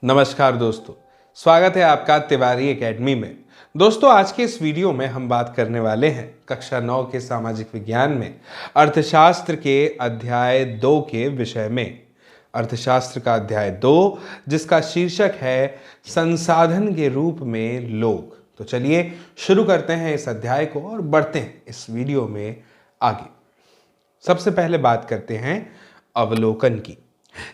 नमस्कार दोस्तों, स्वागत है आपका तिवारी एकेडमी में। दोस्तों, आज के इस वीडियो में हम बात करने वाले हैं कक्षा 9 के सामाजिक विज्ञान में अर्थशास्त्र के अध्याय 2 के विषय में। अर्थशास्त्र का अध्याय 2 जिसका शीर्षक है संसाधन के रूप में लोग। तो चलिए शुरू करते हैं इस अध्याय को और बढ़ते हैं इस वीडियो में आगे। सबसे पहले बात करते हैं अवलोकन की।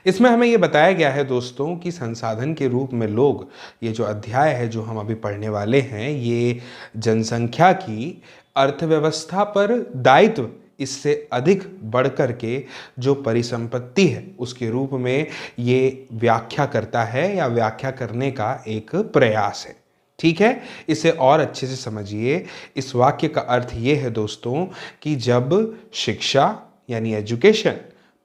इसमें हमें यह बताया गया है दोस्तों कि संसाधन के रूप में लोग, ये जो अध्याय है जो हम अभी पढ़ने वाले हैं, ये जनसंख्या की अर्थव्यवस्था पर दायित्व इससे अधिक बढ़कर के जो परिसंपत्ति है उसके रूप में ये व्याख्या करता है या व्याख्या करने का एक प्रयास है। ठीक है, इसे और अच्छे से समझिए। इस वाक्य का अर्थ ये है दोस्तों कि जब शिक्षा यानी एजुकेशन,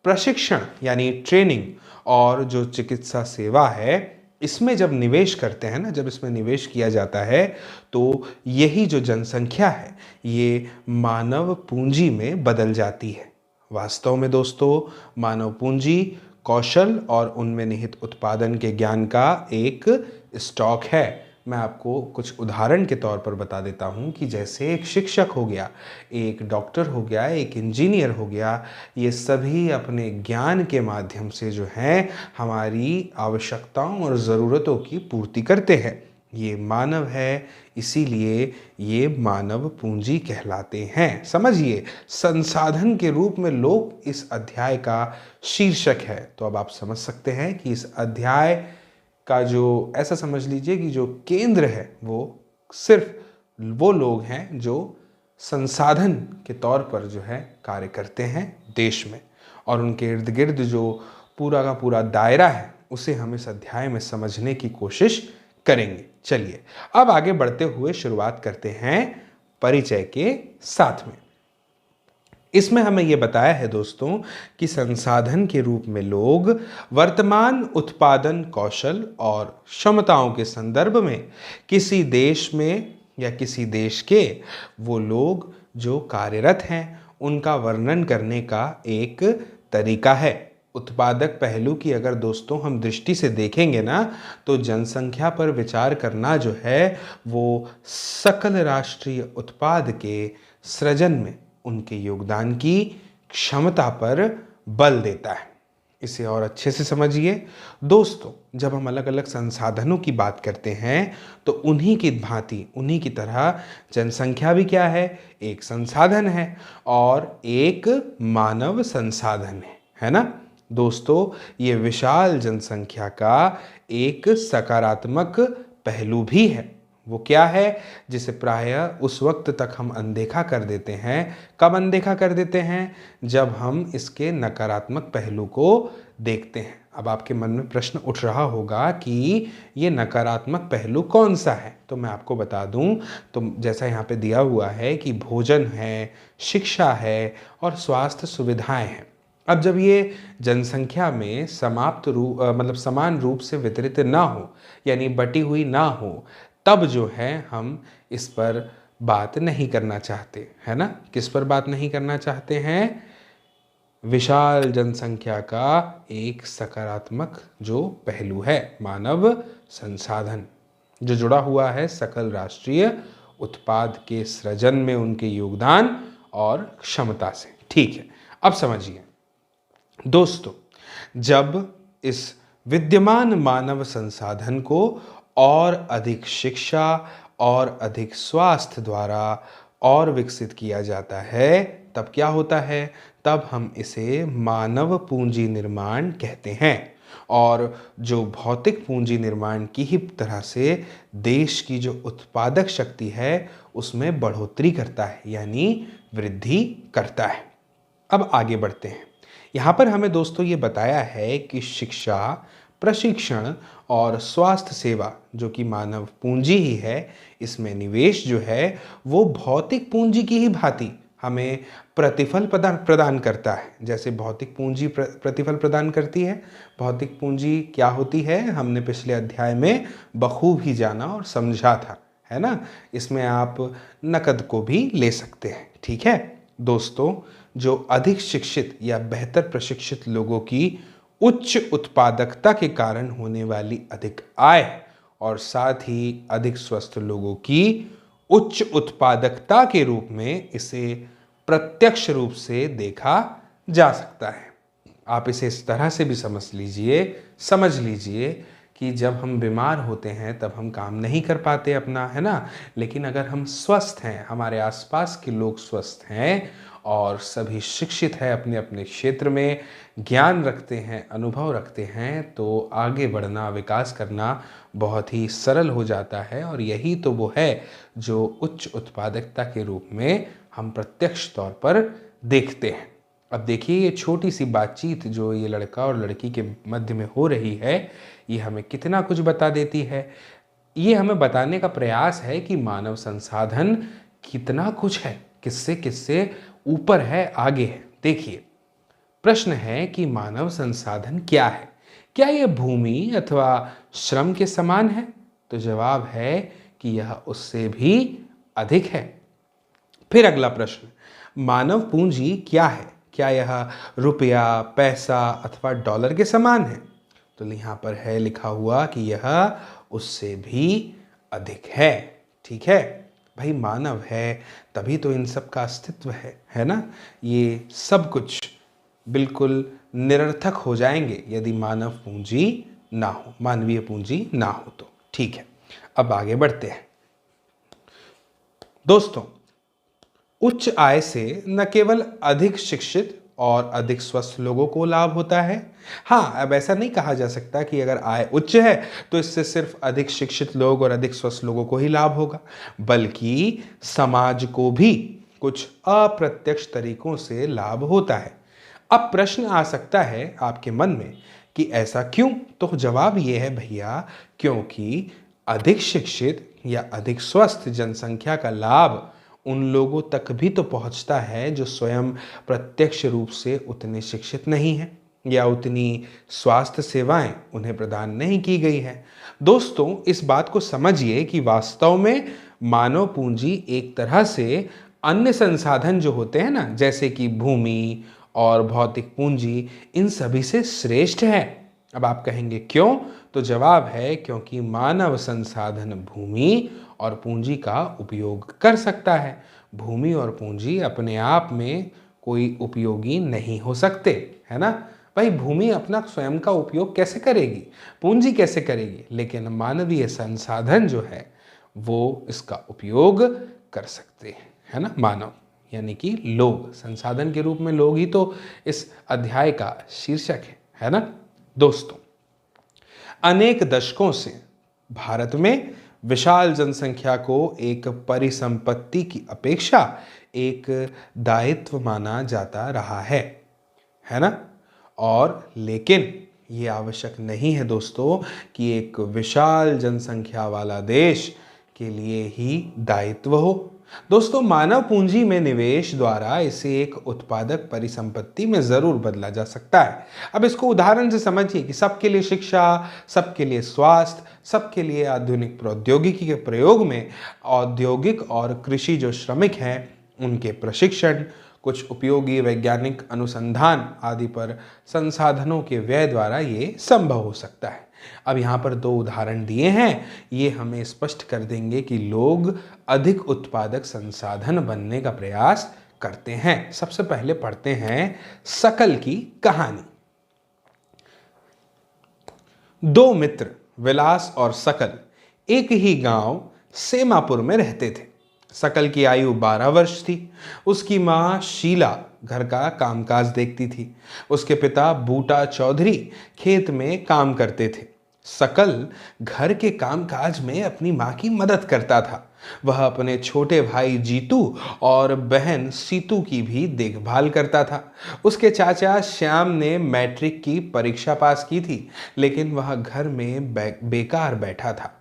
प्रशिक्षण यानी ट्रेनिंग और जो चिकित्सा सेवा है इसमें जब निवेश करते हैं ना, जब इसमें निवेश किया जाता है तो यही जो जनसंख्या है ये मानव पूंजी में बदल जाती है। वास्तव में दोस्तों, मानव पूंजी कौशल और उनमें निहित उत्पादन के ज्ञान का एक स्टॉक है। मैं आपको कुछ उदाहरण के तौर पर बता देता हूँ कि जैसे एक शिक्षक हो गया, एक डॉक्टर हो गया, एक इंजीनियर हो गया, ये सभी अपने ज्ञान के माध्यम से जो है हमारी आवश्यकताओं और ज़रूरतों की पूर्ति करते हैं। ये मानव है, इसीलिए ये मानव पूंजी कहलाते हैं। समझिए, संसाधन के रूप में लोग इस अध्याय का शीर्षक है। तो अब आप समझ सकते हैं कि इस अध्याय का जो, ऐसा समझ लीजिए कि जो केंद्र है वो सिर्फ वो लोग हैं जो संसाधन के तौर पर जो है कार्य करते हैं देश में, और उनके इर्द गिर्द जो पूरा का पूरा दायरा है उसे हम इस अध्याय में समझने की कोशिश करेंगे। चलिए अब आगे बढ़ते हुए शुरुआत करते हैं परिचय के साथ में। इसमें हमें यह बताया है दोस्तों कि संसाधन के रूप में लोग वर्तमान उत्पादन कौशल और क्षमताओं के संदर्भ में किसी देश में या किसी देश के वो लोग जो कार्यरत हैं उनका वर्णन करने का एक तरीका है। उत्पादक पहलू की अगर दोस्तों हम दृष्टि से देखेंगे ना, तो जनसंख्या पर विचार करना जो है वो सकल राष्ट्रीय उत्पाद के सृजन में उनके योगदान की क्षमता पर बल देता है। इसे और अच्छे से समझिए दोस्तों, जब हम अलग अलग संसाधनों की बात करते हैं तो उन्हीं की भांति, उन्हीं की तरह जनसंख्या भी क्या है, एक संसाधन है और एक मानव संसाधन है ना दोस्तों। ये विशाल जनसंख्या का एक सकारात्मक पहलू भी है। वो क्या है जिसे प्रायः उस वक्त तक हम अनदेखा कर देते हैं। कब अनदेखा कर देते हैं? जब हम इसके नकारात्मक पहलू को देखते हैं। अब आपके मन में प्रश्न उठ रहा होगा कि ये नकारात्मक पहलू कौन सा है। तो मैं आपको बता दूं, तो जैसा यहाँ पे दिया हुआ है कि भोजन है, शिक्षा है और स्वास्थ्य सुविधाएं हैं। अब जब ये जनसंख्या में समान रूप से वितरित ना हो, यानी बटी हुई ना हो, तब जो है हम इस पर बात नहीं करना चाहते, है ना। किस पर बात नहीं करना चाहते हैं? विशाल जनसंख्या का एक सकारात्मक जो पहलू है, मानव संसाधन, जो जुड़ा हुआ है सकल राष्ट्रीय उत्पाद के सृजन में उनके योगदान और क्षमता से। ठीक है, अब समझिए दोस्तों, जब इस विद्यमान मानव संसाधन को और अधिक शिक्षा और अधिक स्वास्थ्य द्वारा और विकसित किया जाता है, तब क्या होता है? तब हम इसे मानव पूंजी निर्माण कहते हैं। और जो भौतिक पूंजी निर्माण की ही तरह से देश की जो उत्पादक शक्ति है उसमें बढ़ोतरी करता है, यानी वृद्धि करता है। अब आगे बढ़ते हैं। यहाँ पर हमें दोस्तों ये बताया है कि शिक्षा, प्रशिक्षण और स्वास्थ्य सेवा जो कि मानव पूंजी ही है, इसमें निवेश जो है वो भौतिक पूंजी की ही भांति हमें प्रतिफल प्रदान करता है। जैसे भौतिक पूंजी प्रतिफल प्रदान करती है। भौतिक पूंजी क्या होती है हमने पिछले अध्याय में बखूबी जाना और समझा था, है ना। इसमें आप नकद को भी ले सकते हैं। ठीक है दोस्तों, जो अधिक शिक्षित या बेहतर प्रशिक्षित लोगों की उच्च उत्पादकता के कारण होने वाली अधिक आय और साथ ही अधिक स्वस्थ लोगों की उच्च उत्पादकता के रूप में इसे प्रत्यक्ष रूप से देखा जा सकता है। आप इसे इस तरह से भी समझ लीजिए कि जब हम बीमार होते हैं तब हम काम नहीं कर पाते अपना, है ना, लेकिन अगर हम स्वस्थ हैं, हमारे आसपास के लोग स्वस्थ हैं और सभी शिक्षित हैं, अपने अपने क्षेत्र में ज्ञान रखते हैं, अनुभव रखते हैं, तो आगे बढ़ना, विकास करना बहुत ही सरल हो जाता है। और यही तो वो है जो उच्च उत्पादकता के रूप में हम प्रत्यक्ष तौर पर देखते हैं। अब देखिए, ये छोटी सी बातचीत जो ये लड़का और लड़की के मध्य में हो रही है, ये हमें कितना कुछ बता देती है। ये हमें बताने का प्रयास है कि मानव संसाधन कितना कुछ है, किससे किससे ऊपर है, आगे है। देखिए, प्रश्न है कि मानव संसाधन क्या है? क्या यह भूमि अथवा श्रम के समान है? तो जवाब है कि यह उससे भी अधिक है। फिर अगला प्रश्न, मानव पूंजी क्या है? क्या यह रुपया, पैसा अथवा डॉलर के समान है? तो यहाँ पर है लिखा हुआ कि यह उससे भी अधिक है। ठीक है भाई, मानव है तभी तो इन सब का अस्तित्व है ना। ये सब कुछ बिल्कुल निरर्थक हो जाएंगे यदि मानव पूंजी ना हो, मानवीय पूंजी ना हो तो। ठीक है, अब आगे बढ़ते हैं दोस्तों। उच्च आय से न केवल अधिक शिक्षित और अधिक स्वस्थ लोगों को लाभ होता है। हाँ, अब ऐसा नहीं कहा जा सकता कि अगर आय उच्च है तो इससे सिर्फ अधिक शिक्षित लोग और अधिक स्वस्थ लोगों को ही लाभ होगा, बल्कि समाज को भी कुछ अप्रत्यक्ष तरीकों से लाभ होता है। अब प्रश्न आ सकता है आपके मन में कि ऐसा क्यों? तो जवाब ये है भैया, क्योंकि अधिक शिक्षित या अधिक स्वस्थ जनसंख्या का लाभ उन लोगों तक भी तो पहुंचता है जो स्वयं प्रत्यक्ष रूप से उतने शिक्षित नहीं हैं या उतनी स्वास्थ्य सेवाएं उन्हें प्रदान नहीं की गई है। दोस्तों, इस बात को समझिए कि वास्तव में मानव पूंजी एक तरह से अन्य संसाधन जो होते हैं ना, जैसे कि भूमि और भौतिक पूंजी, इन सभी से श्रेष्ठ है। अब आप कहेंगे क्यों? तो जवाब है क्योंकि मानव संसाधन भूमि और पूंजी का उपयोग कर सकता है। भूमि और पूंजी अपने आप में कोई उपयोगी नहीं हो सकते, है ना भाई। भूमि अपना स्वयं का उपयोग कैसे करेगी, पूंजी कैसे करेगी, लेकिन मानवीय संसाधन जो है वो इसका उपयोग कर सकते हैं, है ना। मानव यानी कि लोग, संसाधन के रूप में लोग ही तो इस अध्याय का शीर्षक है ना दोस्तों। अनेक दशकों से भारत में विशाल जनसंख्या को एक परिसंपत्ति की अपेक्षा एक दायित्व माना जाता रहा है ना। और लेकिन ये आवश्यक नहीं है दोस्तों कि एक विशाल जनसंख्या वाला देश के लिए ही दायित्व हो। दोस्तों, मानव पूंजी में निवेश द्वारा इसे एक उत्पादक परिसंपत्ति में जरूर बदला जा सकता है। अब इसको उदाहरण से समझिए कि सबके लिए शिक्षा, सबके लिए स्वास्थ्य, सबके लिए आधुनिक प्रौद्योगिकी के प्रयोग में औद्योगिक और कृषि जो श्रमिक हैं उनके प्रशिक्षण, कुछ उपयोगी वैज्ञानिक अनुसंधान आदि पर संसाधनों के व्यय द्वारा ये संभव हो सकता है। अब यहाँ पर दो उदाहरण दिए हैं, ये हमें स्पष्ट कर देंगे कि लोग अधिक उत्पादक संसाधन बनने का प्रयास करते हैं। सबसे पहले पढ़ते हैं सकल की कहानी। दो मित्र विलास और सकल एक ही गांव सेमापुर में रहते थे। सकल की आयु 12 वर्ष थी। उसकी मां शीला घर का कामकाज देखती थी। उसके पिता बूटा चौधरी खेत में काम करते थे। सकल घर के कामकाज में अपनी मां की मदद करता था। वह अपने छोटे भाई जीतू और बहन सीतू की भी देखभाल करता था। उसके चाचा श्याम ने मैट्रिक की परीक्षा पास की थी, लेकिन वह घर में बेकार बैठा था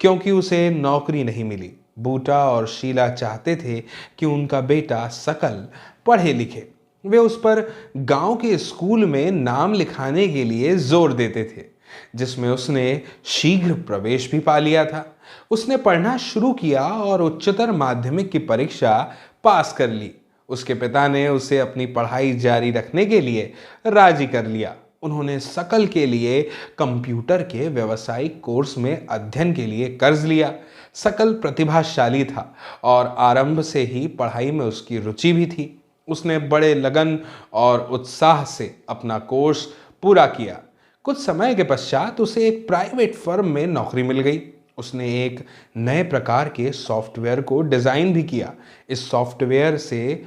क्योंकि उसे नौकरी नहीं मिली। बूटा और शीला चाहते थे कि उनका बेटा सकल पढ़े लिखे। वे उस पर गांव के स्कूल में नाम लिखाने के लिए जोर देते थे, जिसमें उसने शीघ्र प्रवेश भी पा लिया था। उसने पढ़ना शुरू किया और उच्चतर माध्यमिक की परीक्षा पास कर ली। उसके पिता ने उसे अपनी पढ़ाई जारी रखने के लिए राजी कर लिया। उन्होंने सकल के लिए कंप्यूटर के व्यावसायिक कोर्स में अध्ययन के लिए कर्ज लिया। सकल प्रतिभाशाली था और आरंभ से ही पढ़ाई में उसकी रुचि भी थी। उसने बड़े लगन और उत्साह से अपना कोर्स पूरा किया। कुछ समय के पश्चात उसे एक प्राइवेट फर्म में नौकरी मिल गई। उसने एक नए प्रकार के सॉफ्टवेयर को डिजाइन भी किया। इस सॉफ्टवेयर से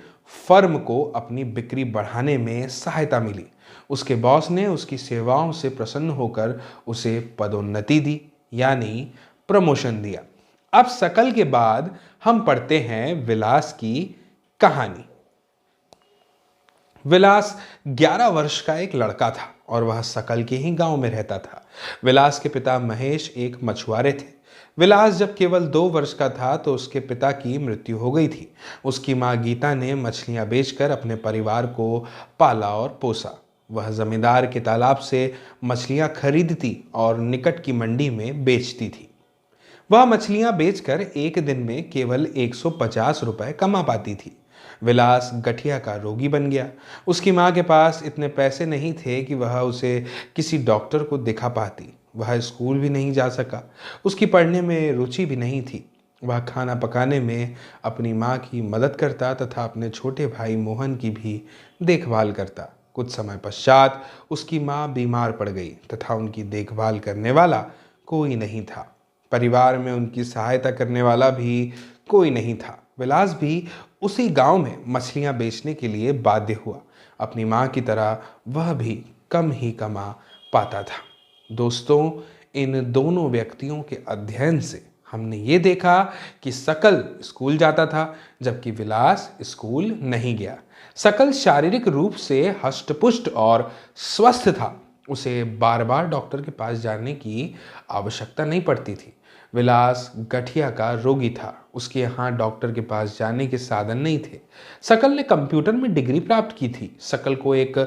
फर्म को अपनी बिक्री बढ़ाने में सहायता मिली। उसके बॉस ने उसकी सेवाओं से प्रसन्न होकर उसे पदोन्नति दी, यानी प्रमोशन दिया। अब सकल के बाद हम पढ़ते हैं विलास की कहानी। विलास 11 वर्ष का एक लड़का था और वह सकल के ही गांव में रहता था। विलास के पिता महेश एक मछुआरे थे। विलास जब केवल 2 वर्ष का था तो उसके पिता की मृत्यु हो गई थी। उसकी मां गीता ने मछलियां बेचकर अपने परिवार को पाला और पोसा। वह जमींदार के तालाब से मछलियां खरीदती और निकट की मंडी में बेचती थी। वह मछलियां बेचकर एक दिन में केवल 150 रुपए कमा पाती थी। विलास गठिया का रोगी बन गया। उसकी मां के पास इतने पैसे नहीं थे कि वह उसे किसी डॉक्टर को दिखा पाती। वह स्कूल भी नहीं जा सका। उसकी पढ़ने में रुचि भी नहीं थी। वह खाना पकाने में अपनी मां की मदद करता तथा अपने छोटे भाई मोहन की भी देखभाल करता। कुछ समय पश्चात उसकी मां बीमार पड़ गई तथा उनकी देखभाल करने वाला कोई नहीं था। परिवार में उनकी सहायता करने वाला भी कोई नहीं था। विलास भी उसी गांव में मछलियां बेचने के लिए बाध्य हुआ। अपनी मां की तरह वह भी कम ही कमा पाता था। दोस्तों, इन दोनों व्यक्तियों के अध्ययन से हमने ये देखा कि सकल स्कूल जाता था जबकि विलास स्कूल नहीं गया। सकल शारीरिक रूप से हष्टपुष्ट और स्वस्थ था। उसे बार बार डॉक्टर के पास जाने की आवश्यकता नहीं पड़ती थी। विलास गठिया का रोगी था। उसके यहाँ डॉक्टर के पास जाने के साधन नहीं थे। सकल ने कंप्यूटर में डिग्री प्राप्त की थी। सकल को एक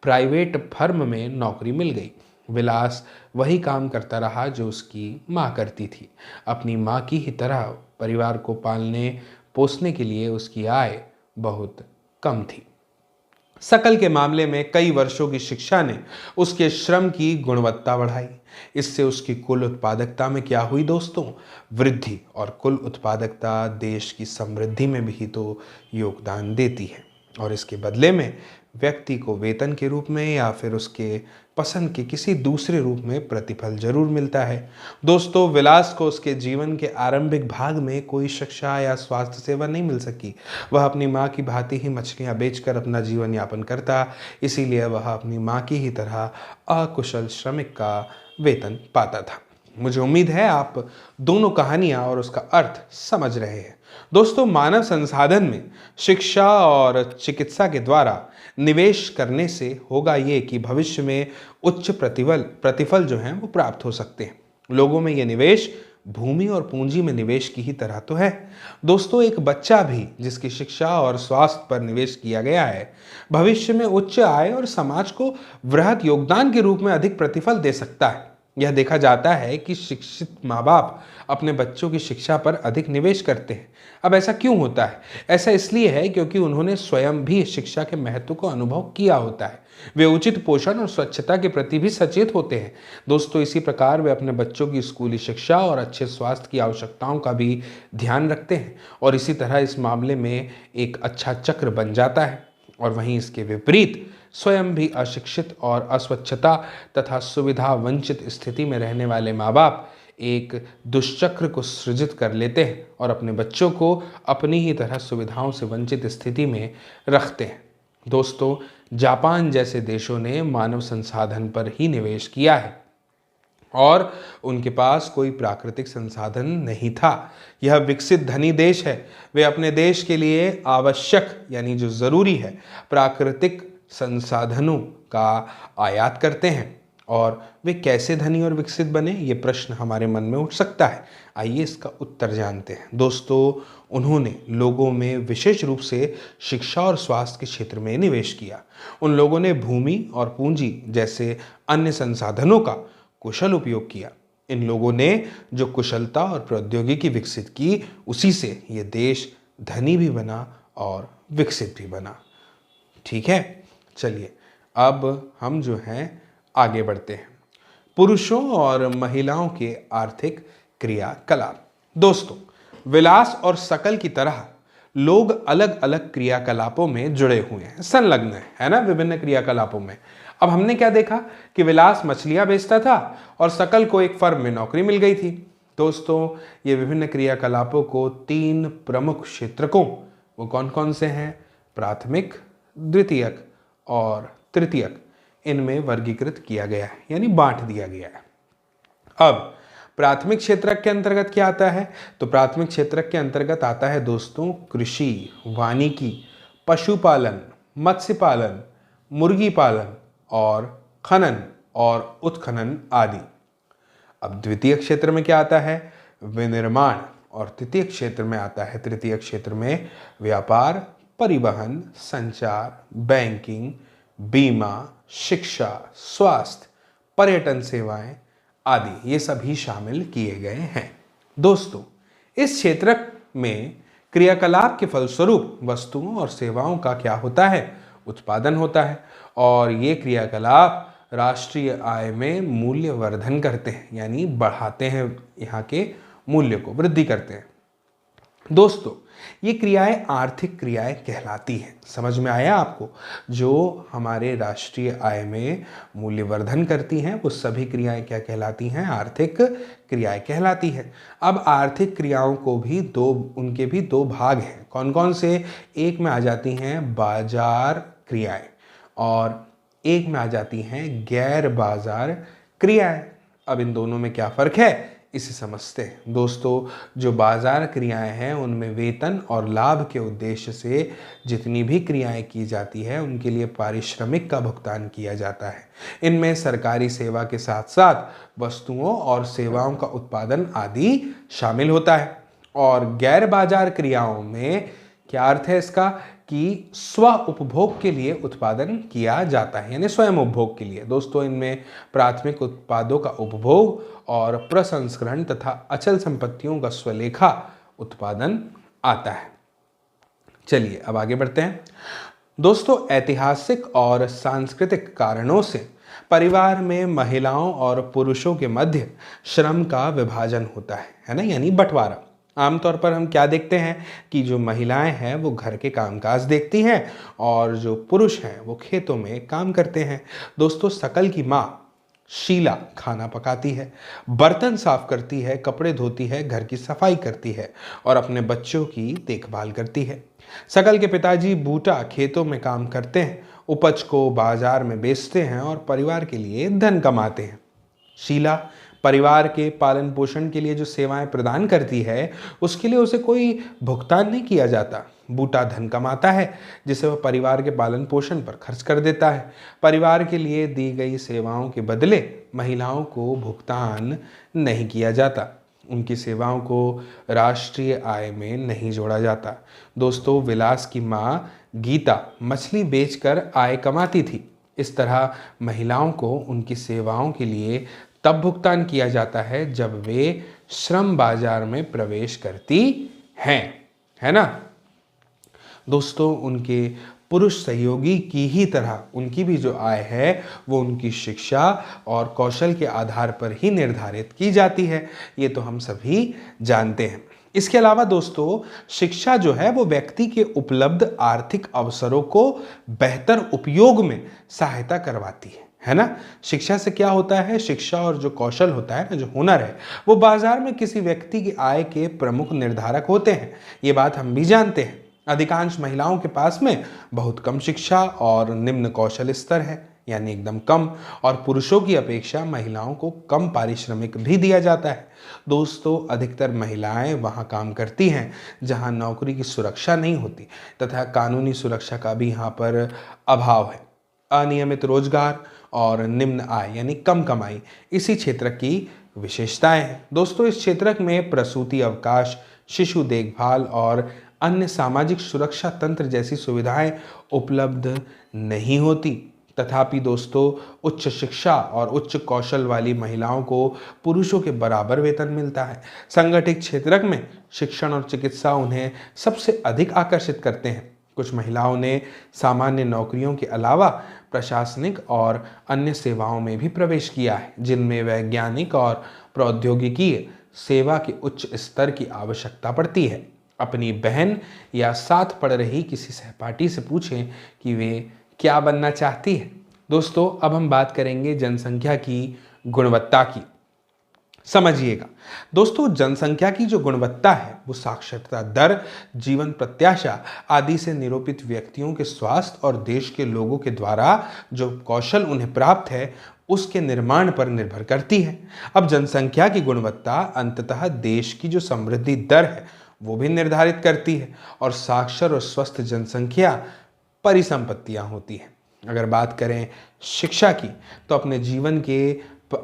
प्राइवेट फर्म में नौकरी मिल गई। विलास वही काम करता रहा जो उसकी माँ करती थी। अपनी माँ की ही तरह परिवार को पालने पोसने के लिए उसकी आय बहुत कम थी। सकल के मामले में कई वर्षों की शिक्षा ने उसके श्रम की गुणवत्ता बढ़ाई। इससे उसकी कुल उत्पादकता में क्या हुई दोस्तों? वृद्धि। और कुल उत्पादकता देश की समृद्धि में भी तो योगदान देती है और इसके बदले में व्यक्ति को वेतन के रूप में या फिर उसके पसंद के किसी दूसरे रूप में प्रतिफल जरूर मिलता है। दोस्तों, विलास को उसके जीवन के आरंभिक भाग में कोई शिक्षा या स्वास्थ्य सेवा नहीं मिल सकी। वह अपनी माँ की भांति ही मछलियाँ बेचकर अपना जीवन यापन करता, इसीलिए वह अपनी माँ की ही तरह अकुशल श्रमिक का वेतन पाता था। मुझे उम्मीद है आप दोनों कहानियां और उसका अर्थ समझ रहे हैं। दोस्तों, मानव संसाधन में शिक्षा और चिकित्सा के द्वारा निवेश करने से होगा ये कि भविष्य में उच्च प्रतिफल जो हैं वो प्राप्त हो सकते हैं। लोगों में ये निवेश भूमि और पूंजी में निवेश की ही तरह तो है। दोस्तों, एक बच्चा भी जिसकी शिक्षा और स्वास्थ्य पर निवेश किया गया है, भविष्य में उच्च आय और समाज को वृहद योगदान के रूप में अधिक प्रतिफल दे सकता है। यह देखा जाता है कि शिक्षित माँ बाप अपने बच्चों की शिक्षा पर अधिक निवेश करते हैं। अब ऐसा क्यों होता है? ऐसा इसलिए है क्योंकि उन्होंने स्वयं भी शिक्षा के महत्व को अनुभव किया होता है। वे उचित पोषण और स्वच्छता के प्रति भी सचेत होते हैं। दोस्तों, इसी प्रकार वे अपने बच्चों की स्कूली शिक्षा और अच्छे स्वास्थ्य की आवश्यकताओं का भी ध्यान रखते हैं और इसी तरह इस मामले में एक अच्छा चक्र बन जाता है। और वहीं इसके विपरीत स्वयं भी अशिक्षित और अस्वच्छता तथा सुविधा वंचित स्थिति में रहने वाले माँ बाप एक दुष्चक्र को सृजित कर लेते हैं और अपने बच्चों को अपनी ही तरह सुविधाओं से वंचित स्थिति में रखते हैं। दोस्तों, जापान जैसे देशों ने मानव संसाधन पर ही निवेश किया है और उनके पास कोई प्राकृतिक संसाधन नहीं था। यह विकसित धनी देश है। वे अपने देश के लिए आवश्यक यानी जो ज़रूरी है प्राकृतिक संसाधनों का आयात करते हैं। और वे कैसे धनी और विकसित बने, ये प्रश्न हमारे मन में उठ सकता है। आइए इसका उत्तर जानते हैं। दोस्तों, उन्होंने लोगों में विशेष रूप से शिक्षा और स्वास्थ्य के क्षेत्र में निवेश किया। उन लोगों ने भूमि और पूंजी जैसे अन्य संसाधनों का कुशल उपयोग किया। इन लोगों ने जो कुशलता और प्रौद्योगिकी विकसित की, उसी से ये देश धनी भी बना और विकसित भी बना। ठीक है, चलिए अब हम जो हैं आगे बढ़ते हैं। पुरुषों और महिलाओं के आर्थिक क्रियाकलाप। दोस्तों, विलास और सकल की तरह लोग अलग अलग क्रियाकलापों में जुड़े हुए हैं, संलग्न है ना, विभिन्न क्रियाकलापों में। अब हमने क्या देखा कि विलास मछलियां बेचता था और सकल को एक फर्म में नौकरी मिल गई थी। दोस्तों, ये विभिन्न क्रियाकलापों को 3 प्रमुख क्षेत्रकों, वो कौन कौन से हैं, प्राथमिक, द्वितीयक और तृतीयक, इनमें वर्गीकृत किया गया है, यानी बांट दिया गया है। अब प्राथमिक क्षेत्रक के अंतर्गत क्या आता है, तो प्राथमिक क्षेत्रक के अंतर्गत आता है दोस्तों कृषि, वानिकी, पशुपालन, मत्स्य पालन, मुर्गी पालन और खनन और उत्खनन आदि। अब द्वितीय क्षेत्र में क्या आता है, विनिर्माण, और तृतीय क्षेत्र में आता है, तृतीय क्षेत्र में व्यापार, परिवहन, संचार, बैंकिंग, बीमा, शिक्षा, स्वास्थ्य, पर्यटन सेवाएं आदि, ये सभी शामिल किए गए हैं। दोस्तों, इस क्षेत्र में क्रियाकलाप के फलस्वरूप वस्तुओं और सेवाओं का क्या होता है, उत्पादन होता है, और ये क्रियाकलाप राष्ट्रीय आय में मूल्य वर्धन करते हैं, यानी बढ़ाते हैं, यहाँ के मूल्य को वृद्धि करते हैं। दोस्तों, ये क्रियाएं आर्थिक क्रियाएं कहलाती हैं। समझ में आया आपको? जो हमारे राष्ट्रीय आय में मूल्य वर्धन करती हैं वो सभी क्रियाएं क्या कहलाती हैं, आर्थिक क्रियाएं कहलाती हैं। अब आर्थिक क्रियाओं को भी उनके भी 2 भाग हैं। कौन कौन से? एक में आ जाती हैं बाजार क्रियाएं और एक में आ जाती हैं गैर बाजार क्रियाएं। अब इन दोनों में क्या फर्क है, इसे समझते हैं। दोस्तों, जो बाजार क्रियाएं हैं उनमें वेतन और लाभ के उद्देश्य से जितनी भी क्रियाएं की जाती है उनके लिए पारिश्रमिक का भुगतान किया जाता है। इनमें सरकारी सेवा के साथ साथ वस्तुओं और सेवाओं का उत्पादन आदि शामिल होता है। और गैर बाजार क्रियाओं में क्या अर्थ है इसका, कि स्व उपभोग के लिए उत्पादन किया जाता है, यानी स्वयं उपभोग के लिए। दोस्तों, इनमें प्राथमिक उत्पादों का उपभोग और प्रसंस्करण तथा अचल संपत्तियों का स्वलेखा उत्पादन आता है। चलिए अब आगे बढ़ते हैं। दोस्तों, ऐतिहासिक और सांस्कृतिक कारणों से परिवार में महिलाओं और पुरुषों के मध्य श्रम का विभाजन होता है ना, यानी बंटवारा। आमतौर पर हम क्या देखते हैं कि जो महिलाएं हैं वो घर के कामकाज देखती हैं और जो पुरुष हैं वो खेतों में काम करते हैं। दोस्तों, सकल की माँ शीला खाना पकाती है, बर्तन साफ करती है, कपड़े धोती है, घर की सफाई करती है और अपने बच्चों की देखभाल करती है। सकल के पिताजी बूटा खेतों में काम करते हैं, उपज को बाजार में बेचते हैं और परिवार के लिए धन कमाते हैं। शीला परिवार के पालन पोषण के लिए जो सेवाएं प्रदान करती है उसके लिए उसे कोई भुगतान नहीं किया जाता। बूटा धन कमाता है जिसे वह परिवार के पालन पोषण पर खर्च कर देता है। परिवार के लिए दी गई सेवाओं के बदले महिलाओं को भुगतान नहीं किया जाता, उनकी सेवाओं को राष्ट्रीय आय में नहीं जोड़ा जाता। दोस्तों, विलास की माँ गीता मछली बेचकर आय कमाती थी। इस तरह महिलाओं को उनकी सेवाओं के लिए तब भुगतान किया जाता है जब वे श्रम बाजार में प्रवेश करती हैं, है ना। दोस्तों, उनके पुरुष सहयोगी की ही तरह उनकी भी जो आय है वो उनकी शिक्षा और कौशल के आधार पर ही निर्धारित की जाती है। ये तो हम सभी जानते हैं। इसके अलावा दोस्तों, शिक्षा जो है वो व्यक्ति के उपलब्ध आर्थिक अवसरों को बेहतर उपयोग में सहायता करवाती है ना। शिक्षा से क्या होता है, शिक्षा और जो कौशल होता है ना, जो हुनर है, वो बाजार में किसी व्यक्ति की आय के प्रमुख निर्धारक होते हैं। ये बात हम भी जानते हैं। अधिकांश महिलाओं के पास में बहुत कम शिक्षा और निम्न कौशल स्तर है, यानी एकदम कम, और पुरुषों की अपेक्षा महिलाओं को कम पारिश्रमिक भी दिया जाता है। दोस्तों, अधिकतर महिलाएं वहां काम करती हैं जहां नौकरी की सुरक्षा नहीं होती तथा कानूनी सुरक्षा का भी यहाँ पर अभाव है। अनियमित रोजगार और निम्न आय यानी कम कमाई इसी क्षेत्र की विशेषताएं हैं। दोस्तों, इस क्षेत्र में प्रसूति अवकाश, शिशु देखभाल और अन्य सामाजिक सुरक्षा तंत्र जैसी सुविधाएं उपलब्ध नहीं होती। तथापि दोस्तों, उच्च शिक्षा और उच्च कौशल वाली महिलाओं को पुरुषों के बराबर वेतन मिलता है। संगठित क्षेत्र में शिक्षण और चिकित्सा उन्हें सबसे अधिक आकर्षित करते हैं। कुछ महिलाओं ने सामान्य नौकरियों के अलावा प्रशासनिक और अन्य सेवाओं में भी प्रवेश किया है, जिनमें वैज्ञानिक और प्रौद्योगिकी सेवा के उच्च स्तर की आवश्यकता पड़ती है। अपनी बहन या साथ पढ़ रही किसी सहपाठी से पूछें कि वे क्या बनना चाहती है। दोस्तों, अब हम बात करेंगे जनसंख्या की गुणवत्ता की। समझिएगा दोस्तों, जनसंख्या की जो गुणवत्ता है वो साक्षरता दर, जीवन प्रत्याशा आदि से निरूपित व्यक्तियों के स्वास्थ्य और देश के लोगों के द्वारा जो कौशल उन्हें प्राप्त है उसके निर्माण पर निर्भर करती है। अब जनसंख्या की गुणवत्ता अंततः देश की जो समृद्धि दर है वो भी निर्धारित करती है, और साक्षर और स्वस्थ जनसंख्या परिसंपत्तियां होती हैं। अगर बात करें शिक्षा की, तो अपने जीवन के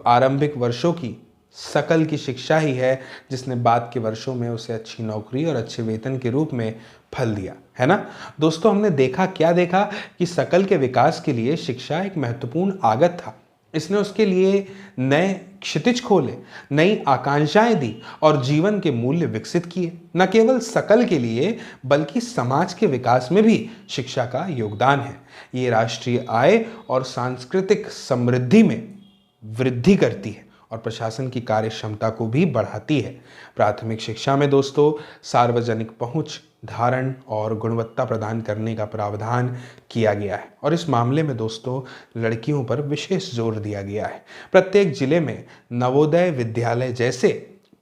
आरंभिक वर्षों की सकल की शिक्षा ही है जिसने बाद के वर्षों में उसे अच्छी नौकरी और अच्छे वेतन के रूप में फल दिया, है ना। दोस्तों, हमने देखा कि सकल के विकास के लिए शिक्षा एक महत्वपूर्ण आगत था। इसने उसके लिए नए क्षितिज खोले, नई आकांक्षाएं दी और जीवन के मूल्य विकसित किए। न केवल सकल के लिए बल्कि समाज के विकास में भी शिक्षा का योगदान है। ये राष्ट्रीय आय और सांस्कृतिक समृद्धि में वृद्धि करती है और प्रशासन की कार्य क्षमता को भी बढ़ाती है। प्राथमिक शिक्षा में दोस्तों सार्वजनिक पहुंच, धारण और गुणवत्ता प्रदान करने का प्रावधान किया गया है, और इस मामले में दोस्तों लड़कियों पर विशेष जोर दिया गया है। प्रत्येक जिले में नवोदय विद्यालय जैसे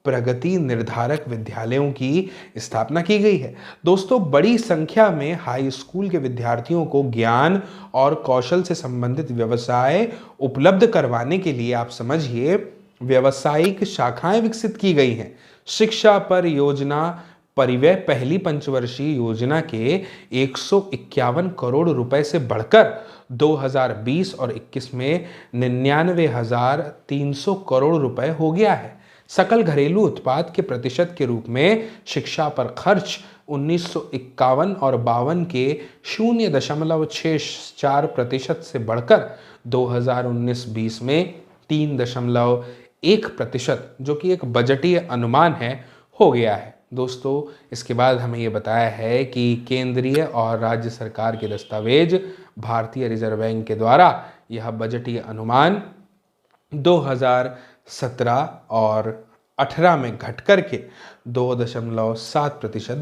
प्रगति निर्धारक विद्यालयों की स्थापना की गई है। दोस्तों, बड़ी संख्या में हाई स्कूल के विद्यार्थियों को ज्ञान और कौशल से संबंधित व्यवसाय उपलब्ध करवाने के लिए आप समझिए व्यावसायिक शाखाएं विकसित की गई हैं। शिक्षा पर योजना परिव्यय पहली पंचवर्षीय योजना के 151 करोड़ रुपए से बढ़कर 2020 और 21 में 99,300 करोड़ रुपए हो गया है। सकल घरेलू उत्पाद के प्रतिशत के रूप में शिक्षा पर खर्च 1951 और 52 के 0.64% से बढ़कर 2019-20 में 3.1%, जो कि एक बजटीय अनुमान है, हो गया है। दोस्तों, इसके बाद हमें ये बताया है कि केंद्रीय और राज्य सरकार के दस्तावेज भारतीय रिजर्व बैंक के द्वारा यह बजटीय अनुमान 2017 और 18 में घट करके 2.7%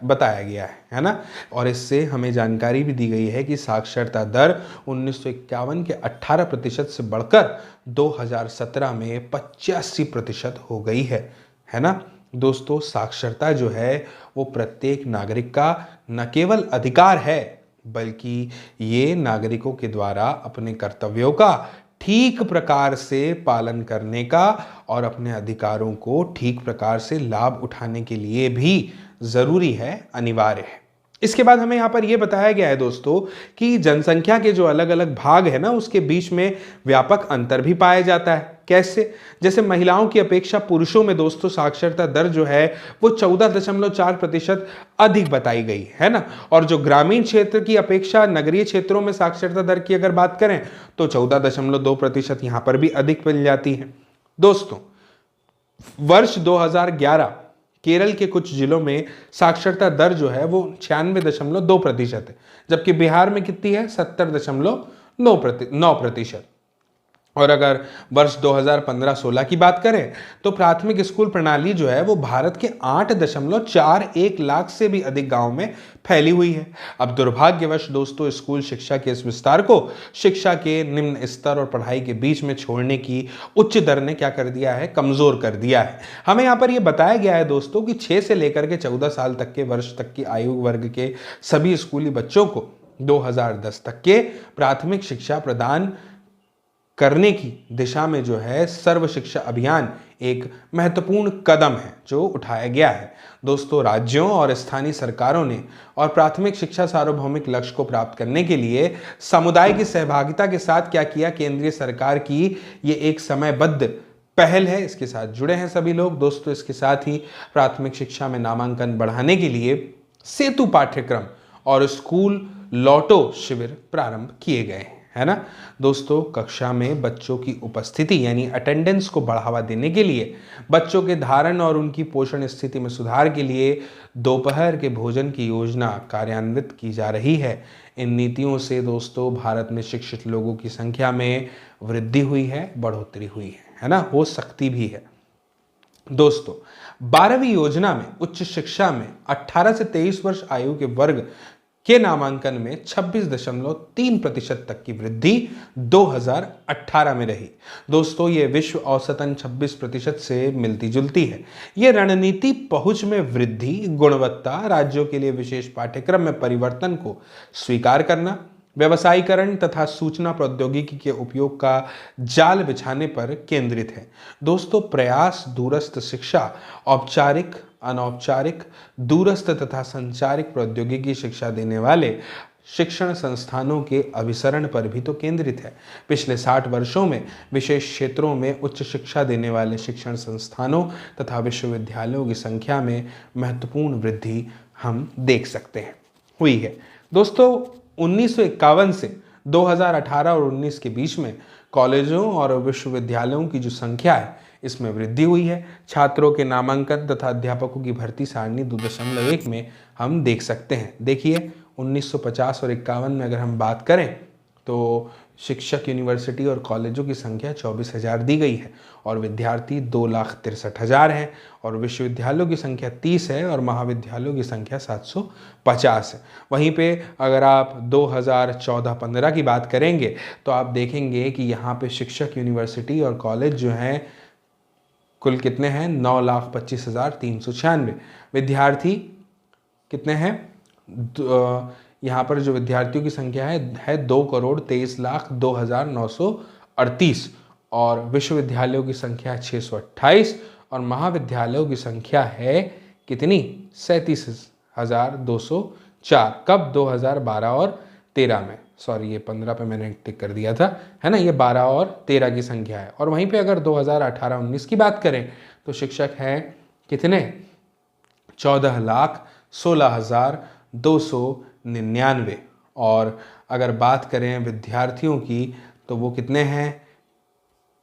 बताया गया है ना। और इससे हमें जानकारी भी दी गई है कि साक्षरता दर 1951 के 18% से बढ़कर 2017 में 85% हो गई है ना। दोस्तों, साक्षरता जो है वो प्रत्येक नागरिक का न केवल अधिकार है बल्कि ये नागरिकों के द्वारा अपने कर्तव्यों का ठीक प्रकार से पालन करने का और अपने अधिकारों को ठीक प्रकार से लाभ उठाने के लिए भी जरूरी है, अनिवार्य है। इसके बाद हमें यहाँ पर यह बताया गया है दोस्तों कि जनसंख्या के जो अलग अलग भाग है ना उसके बीच में व्यापक अंतर भी पाया जाता है। कैसे? जैसे महिलाओं की अपेक्षा पुरुषों में दोस्तों साक्षरता दर जो है वो 14.4% अधिक बताई गई है ना। और जो ग्रामीण क्षेत्र की अपेक्षा नगरीय क्षेत्रों में साक्षरता दर की अगर बात करें तो 14.2% यहां पर भी अधिक मिल जाती है। दोस्तों, वर्ष 2011 केरल के कुछ जिलों में साक्षरता दर जो है वो 96.2% है, जबकि बिहार में कितनी है? 70.9%। और अगर वर्ष 2015-16 की बात करें तो प्राथमिक स्कूल प्रणाली जो है वो भारत के 8.41 लाख से भी अधिक गांव में फैली हुई है। अब दुर्भाग्यवश दोस्तों स्कूल शिक्षा के इस विस्तार को शिक्षा के निम्न स्तर और पढ़ाई के बीच में छोड़ने की उच्च दर ने क्या कर दिया है? कमजोर कर दिया है। हमें यहाँ पर यह बताया गया है दोस्तों कि 6 से लेकर के 14 साल तक के वर्ष तक की आयु वर्ग के सभी स्कूली बच्चों को 2010 तक के प्राथमिक शिक्षा प्रदान करने की दिशा में जो है सर्व शिक्षा अभियान एक महत्वपूर्ण कदम है जो उठाया गया है। दोस्तों, राज्यों और स्थानीय सरकारों ने और प्राथमिक शिक्षा सार्वभौमिक लक्ष्य को प्राप्त करने के लिए समुदाय की सहभागिता के साथ क्या किया? केंद्रीय सरकार की ये एक समयबद्ध पहल है, इसके साथ जुड़े हैं सभी लोग। दोस्तों, इसके साथ ही प्राथमिक शिक्षा में नामांकन बढ़ाने के लिए सेतु पाठ्यक्रम और स्कूल लौटो शिविर प्रारंभ किए गए हैं, है ना। दोस्तों, कक्षा में बच्चों की उपस्थिति यानी अटेंडेंस को बढ़ावा देने के लिए, बच्चों के धारण और उनकी पोषण स्थिति में सुधार के लिए दोपहर के भोजन की योजना कार्यान्वित की जा रही है। इन नीतियों से दोस्तों भारत में शिक्षित लोगों की संख्या में वृद्धि हुई है, बढ़ोतरी हुई है ना, हो सकती भी है। दोस्तों, 12वीं योजना में उच्च शिक्षा में 18 से 23 वर्ष आयु के वर्ग के नामांकन में 26.3% तक की वृद्धि 2018 में रही। दोस्तों, ये विश्व औसतन 26% से मिलती जुलती है। ये रणनीति पहुंच में वृद्धि, गुणवत्ता, राज्यों के लिए विशेष पाठ्यक्रम में परिवर्तन को स्वीकार करना, व्यवसायीकरण तथा सूचना प्रौद्योगिकी के उपयोग का जाल बिछाने पर केंद्रित है। दोस्तों, प्रयास दूरस्थ शिक्षा, औपचारिक, अनौपचारिक, दूरस्थ तथा संचारिक प्रौद्योगिकी शिक्षा देने वाले शिक्षण संस्थानों के अभिसरण पर भी तो केंद्रित है। पिछले 60 वर्षों में विशेष क्षेत्रों में उच्च शिक्षा देने वाले शिक्षण संस्थानों तथा विश्वविद्यालयों की संख्या में महत्वपूर्ण वृद्धि हम देख सकते हैं, हुई है। दोस्तों, 1951 से 2018 और 19 के बीच में कॉलेजों और विश्वविद्यालयों की जो संख्या है इसमें वृद्धि हुई है। छात्रों के नामांकन तथा अध्यापकों की भर्ती सारणी 2.1 में हम देख सकते हैं। देखिए, 1950 और 51 में अगर हम बात करें तो शिक्षक, यूनिवर्सिटी और कॉलेजों की संख्या 24,000 दी गई है और विद्यार्थी 2,63,000 हैं और विश्वविद्यालयों की संख्या 30 है और महाविद्यालयों की संख्या 750 है। वहीं पे अगर आप 2014-15 की बात करेंगे तो आप देखेंगे कि यहाँ पे शिक्षक, यूनिवर्सिटी और कॉलेज जो हैं कुल कितने हैं, 9,25,396। विद्यार्थी कितने हैं, यहाँ पर जो विद्यार्थियों की संख्या है 2,23,02,938 और विश्वविद्यालयों की संख्या है 628 और महाविद्यालयों की संख्या है कितनी, 37,204। कब, 2012 और 13 में, सॉरी ये 15 पे मैंने टिक कर दिया था, है ना, ये 12 और 13 की संख्या है। और वहीं पे अगर 2018-19 की बात करें तो शिक्षक हैं कितने, 14,16,299 और अगर बात करें विद्यार्थियों की तो वो कितने हैं,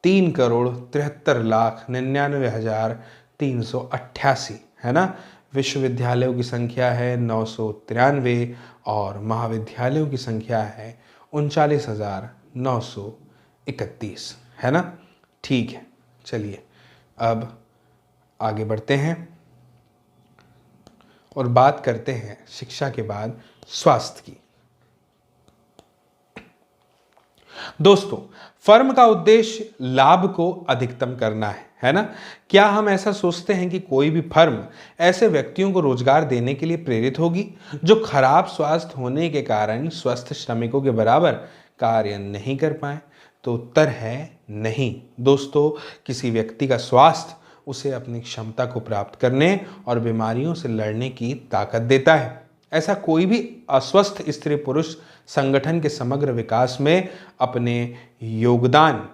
3,73,99,388, है ना। विश्वविद्यालयों की संख्या है 993 और महाविद्यालयों की संख्या है 39,931, है ना। ठीक है, चलिए अब आगे बढ़ते हैं और बात करते हैं शिक्षा के बाद स्वास्थ्य की। दोस्तों, फर्म का उद्देश्य लाभ को अधिकतम करना है ना। क्या हम ऐसा सोचते हैं कि कोई भी फर्म ऐसे व्यक्तियों को रोजगार देने के लिए प्रेरित होगी जो खराब स्वास्थ्य होने के कारण स्वस्थ श्रमिकों के बराबर कार्य नहीं कर पाए? तो उत्तर है नहीं। दोस्तों, किसी व्यक्ति का स्वास्थ्य उसे अपनी क्षमता को प्राप्त करने और बीमारियों से लड़ने की ताकत देता है। ऐसा कोई भी अस्वस्थ स्त्री पुरुष संगठन के समग्र विकास में अपने योगदान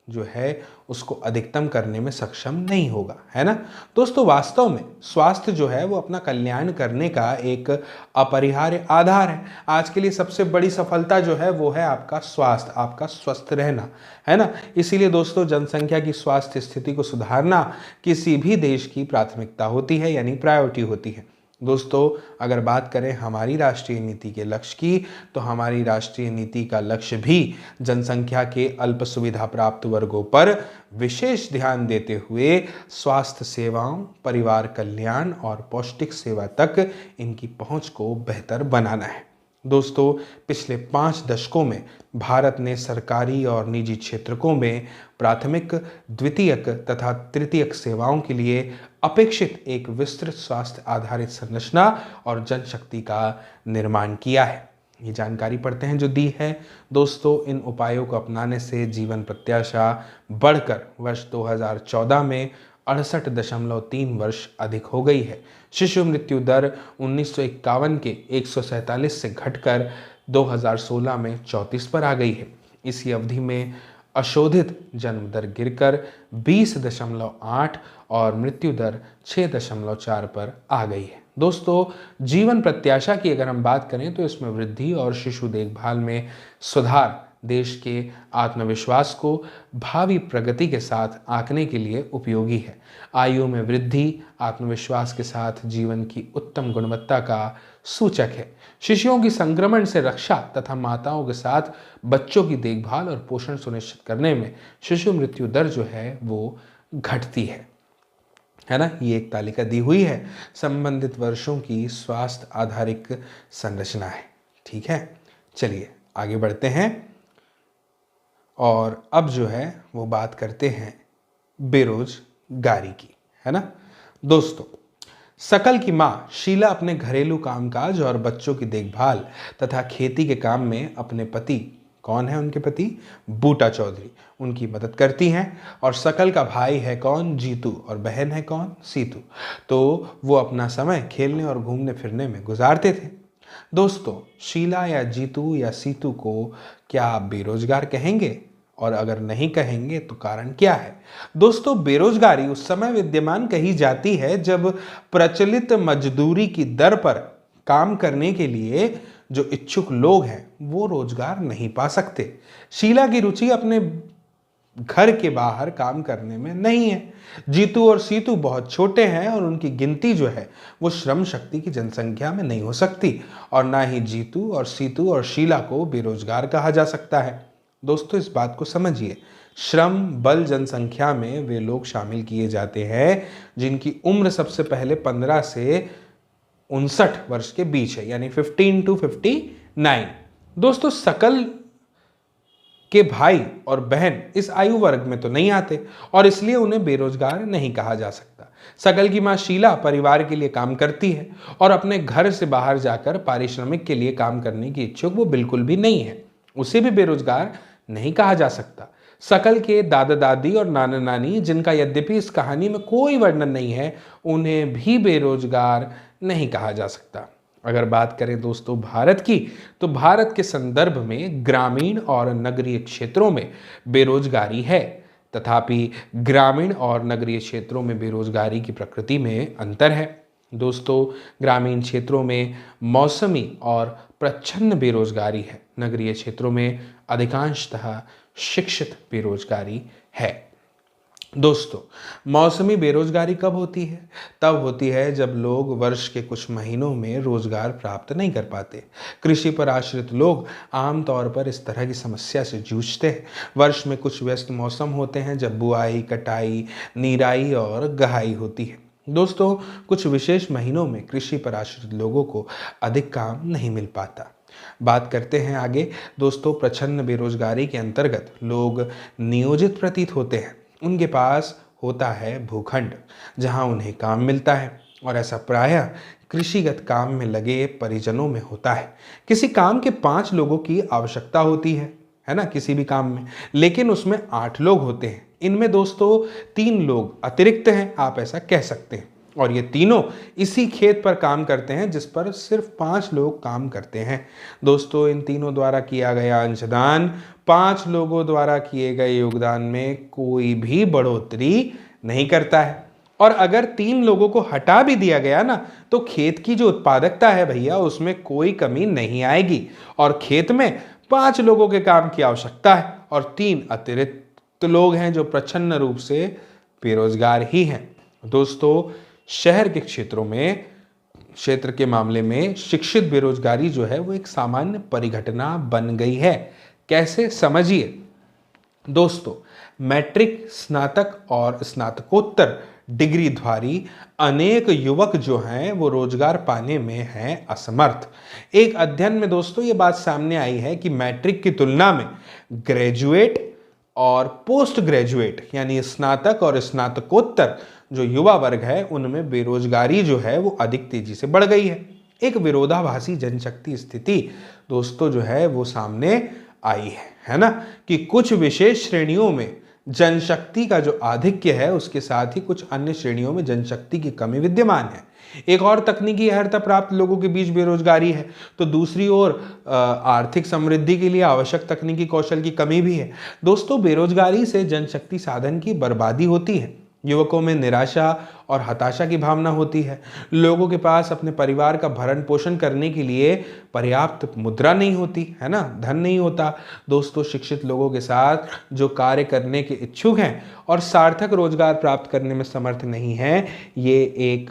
जो है उसको अधिकतम करने में सक्षम नहीं होगा, है ना। दोस्तों, वास्तव में स्वास्थ्य जो है वो अपना कल्याण करने का एक अपरिहार्य आधार है। आज के लिए सबसे बड़ी सफलता जो है वो है आपका स्वास्थ्य, आपका स्वस्थ रहना, है ना। इसीलिए दोस्तों, जनसंख्या की स्वास्थ्य स्थिति को सुधारना किसी भी देश की प्राथमिकता होती है, यानी प्रायोरिटी होती है। दोस्तों, अगर बात करें हमारी राष्ट्रीय नीति के लक्ष्य की तो हमारी राष्ट्रीय नीति का लक्ष्य भी जनसंख्या के अल्प सुविधा प्राप्त वर्गों पर विशेष ध्यान देते हुए स्वास्थ्य सेवाओं, परिवार कल्याण और पौष्टिक सेवा तक इनकी पहुंच को बेहतर बनाना है। दोस्तों, पिछले 5 दशकों में भारत ने सरकारी और निजी क्षेत्रों में प्राथमिक, द्वितीयक तथा तृतीयक सेवाओं के लिए अपेक्षित एक विस्तृत स्वास्थ्य आधारित संरचना और जनशक्ति का निर्माण किया है। ये जानकारी पढ़ते हैं जो दी है। दोस्तों, इन उपायों को अपनाने से जीवन प्रत्याशा बढ़कर वर्ष 2014 में 68.3 वर्ष अधिक हो गई है। शिशु मृत्यु दर 1951 के 147 से घटकर 2016 में 34 पर आ गई है। इसी अवधि में अशोधित जन्म दर गिरकर 20.8 और मृत्यु दर 6.4 पर आ गई है। दोस्तों, जीवन प्रत्याशा की अगर हम बात करें तो इसमें वृद्धि और शिशु देखभाल में सुधार देश के आत्मविश्वास को भावी प्रगति के साथ आंकने के लिए उपयोगी है। आयु में वृद्धि आत्मविश्वास के साथ जीवन की उत्तम गुणवत्ता का सूचक है। शिशुओं की संक्रमण से रक्षा तथा माताओं के साथ बच्चों की देखभाल और पोषण सुनिश्चित करने में शिशु मृत्यु दर जो है वो घटती है ना। ये एक तालिका दी हुई है संबंधित वर्षों की स्वास्थ्य आधारित संरचना है। ठीक है, चलिए आगे बढ़ते हैं और अब जो है वो बात करते हैं बेरोजगारी की, है ना। दोस्तों, सकल की मां शीला अपने घरेलू कामकाज और बच्चों की देखभाल तथा खेती के काम में अपने पति, कौन है उनके पति, बूटा चौधरी, उनकी मदद करती हैं। और सकल का भाई है कौन, जीतू, और बहन है कौन, सीतू। तो वो अपना समय खेलने और घूमने फिरने में गुजारते थे। दोस्तों, शीला या जीतू या सीतू को क्या आप बेरोजगार कहेंगे? और अगर नहीं कहेंगे तो कारण क्या है? दोस्तों, बेरोजगारी उस समय विद्यमान कही जाती है जब प्रचलित मजदूरी की दर पर काम करने के लिए जो इच्छुक लोग हैं वो रोजगार नहीं पा सकते। शीला की रुचि अपने घर के बाहर काम करने में नहीं है। जीतू और सीतू बहुत छोटे हैं और उनकी गिनती जो है वो श्रम शक्ति की जनसंख्या में नहीं हो सकती, और ना ही जीतू और सीतू और शीला को बेरोजगार कहा जा सकता है। दोस्तों, इस बात को समझिए, श्रम बल जनसंख्या में वे लोग शामिल किए जाते हैं जिनकी उम्र सबसे पहले 15 से 59 वर्ष के बीच है, यानी 15 to 59। दोस्तों, सकल के भाई और बहन इस आयु वर्ग में तो नहीं आते और इसलिए उन्हें बेरोजगार नहीं कहा जा सकता। सकल की मां शीला परिवार के लिए काम करती है और अपने घर से बाहर जाकर पारिश्रमिक के लिए काम करने की इच्छुक वो बिल्कुल भी नहीं है, उसे भी बेरोजगार नहीं कहा जा सकता। सकल के दादा दादी और नाना नानी, जिनका यद्यपि इस कहानी में कोई वर्णन नहीं है, उन्हें भी बेरोजगार नहीं कहा जा सकता। अगर बात करें दोस्तों भारत की, तो भारत के संदर्भ में ग्रामीण और नगरीय क्षेत्रों में बेरोजगारी है, तथापि ग्रामीण और नगरीय क्षेत्रों में बेरोजगारी की प्रकृति में अंतर है। दोस्तों, ग्रामीण क्षेत्रों में मौसमी और प्रच्छन्न बेरोजगारी है, नगरीय क्षेत्रों में अधिकांशतः शिक्षित बेरोजगारी है। दोस्तों, मौसमी बेरोजगारी कब होती है? तब होती है जब लोग वर्ष के कुछ महीनों में रोजगार प्राप्त नहीं कर पाते। कृषि पर आश्रित लोग आमतौर पर इस तरह की समस्या से जूझते हैं। वर्ष में कुछ व्यस्त मौसम होते हैं जब बुआई, कटाई, निराई और गहाई होती है। दोस्तों, कुछ विशेष महीनों में कृषि पर आश्रित लोगों को अधिक काम नहीं मिल पाता। बात करते हैं आगे। दोस्तों, प्रच्छन्न बेरोजगारी के अंतर्गत लोग नियोजित प्रतीत होते हैं। उनके पास होता है भूखंड जहां उन्हें काम मिलता है, और ऐसा प्रायः कृषिगत काम में लगे परिजनों में होता है। किसी काम के 5 लोगों की आवश्यकता होती है ना, किसी भी काम में, लेकिन उसमें 8 लोग होते हैं। इनमें दोस्तों 3 लोग अतिरिक्त हैं, आप ऐसा कह सकते हैं, और ये तीनों इसी खेत पर काम करते हैं जिस पर सिर्फ 5 लोग काम करते हैं। दोस्तों, इन तीनों द्वारा किया गया अंशदान 5 लोगों द्वारा किए गए योगदान में कोई भी बढ़ोतरी नहीं करता है, और अगर 3 लोगों को हटा भी दिया गया ना, तो खेत की जो उत्पादकता है भैया, उसमें कोई कमी नहीं आएगी, और खेत में 5 लोगों के काम की आवश्यकता है और 3 अतिरिक्त लोग हैं जो प्रच्छन्न रूप से बेरोजगार ही हैं। दोस्तों, शहर के क्षेत्र के मामले में शिक्षित बेरोजगारी जो है वो एक सामान्य परिघटना बन गई है। कैसे, समझिए। दोस्तों, मैट्रिक, स्नातक और स्नातकोत्तर डिग्रीधारी अनेक युवक जो हैं वो रोजगार पाने में हैं असमर्थ। एक अध्ययन में दोस्तों ये बात सामने आई है कि मैट्रिक की तुलना में ग्रेजुएट और पोस्ट ग्रेजुएट यानी स्नातक और स्नातकोत्तर जो युवा वर्ग है उनमें बेरोजगारी जो है वो अधिक तेजी से बढ़ गई है। एक विरोधाभासी जनशक्ति स्थिति दोस्तों जो है वो सामने आई है ना, कि कुछ विशेष श्रेणियों में जनशक्ति का जो आधिक्य है उसके साथ ही कुछ अन्य श्रेणियों में जनशक्ति की कमी विद्यमान है। एक और तकनीकी अर्हता प्राप्त लोगों के बीच बेरोजगारी है, तो दूसरी ओर आर्थिक समृद्धि के लिए आवश्यक तकनीकी कौशल की कमी भी है। दोस्तों, बेरोजगारी से जनशक्ति साधन की बर्बादी होती है। युवकों में निराशा और हताशा की भावना होती है। लोगों के पास अपने परिवार का भरण पोषण करने के लिए पर्याप्त मुद्रा नहीं होती है ना, धन नहीं होता। दोस्तों, शिक्षित लोगों के साथ जो कार्य करने के इच्छुक हैं और सार्थक रोजगार प्राप्त करने में समर्थ नहीं है, ये एक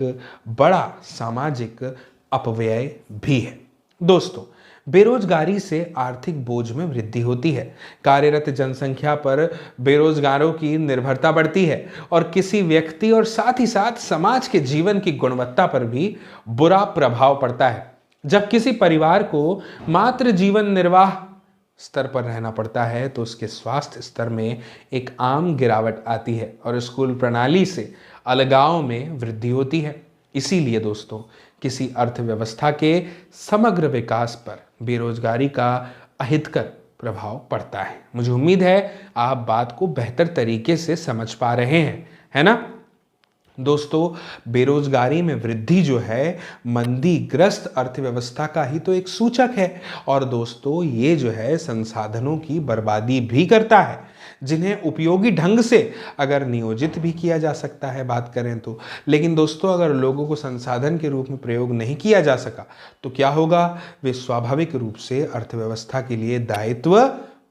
बड़ा सामाजिक अपव्यय भी है। दोस्तों, बेरोजगारी से आर्थिक बोझ में वृद्धि होती है। कार्यरत जनसंख्या पर बेरोजगारों की निर्भरता बढ़ती है और किसी व्यक्ति और साथ ही साथ समाज के जीवन की गुणवत्ता पर भी बुरा प्रभाव पड़ता है। जब किसी परिवार को मात्र जीवन निर्वाह स्तर पर रहना पड़ता है तो उसके स्वास्थ्य स्तर में एक आम गिरावट आती है और स्कूल प्रणाली से अलगाव में वृद्धि होती है। इसीलिए दोस्तों, किसी अर्थव्यवस्था के समग्र विकास पर बेरोजगारी का अहितकर प्रभाव पड़ता है। मुझे उम्मीद है आप बात को बेहतर तरीके से समझ पा रहे हैं, है ना। दोस्तों, बेरोजगारी में वृद्धि जो है मंदीग्रस्त अर्थव्यवस्था का ही तो एक सूचक है और दोस्तों, ये जो है संसाधनों की बर्बादी भी करता है, जिन्हें उपयोगी ढंग से अगर नियोजित भी किया जा सकता है बात करें तो। लेकिन दोस्तों, अगर लोगों को संसाधन के रूप में प्रयोग नहीं किया जा सका तो क्या होगा? वे स्वाभाविक रूप से अर्थव्यवस्था के लिए दायित्व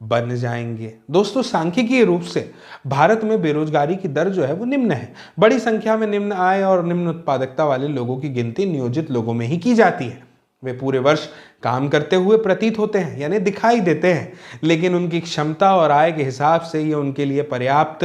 बन जाएंगे। दोस्तों, सांख्यिकीय रूप से भारत में बेरोजगारी की दर जो है वो निम्न है। बड़ी संख्या में निम्न आय और निम्न उत्पादकता वाले लोगों की गिनती नियोजित लोगों में ही की जाती है। वे पूरे वर्ष काम करते हुए प्रतीत होते हैं, यानी दिखाई देते हैं, लेकिन उनकी क्षमता और आय के हिसाब से ये उनके लिए पर्याप्त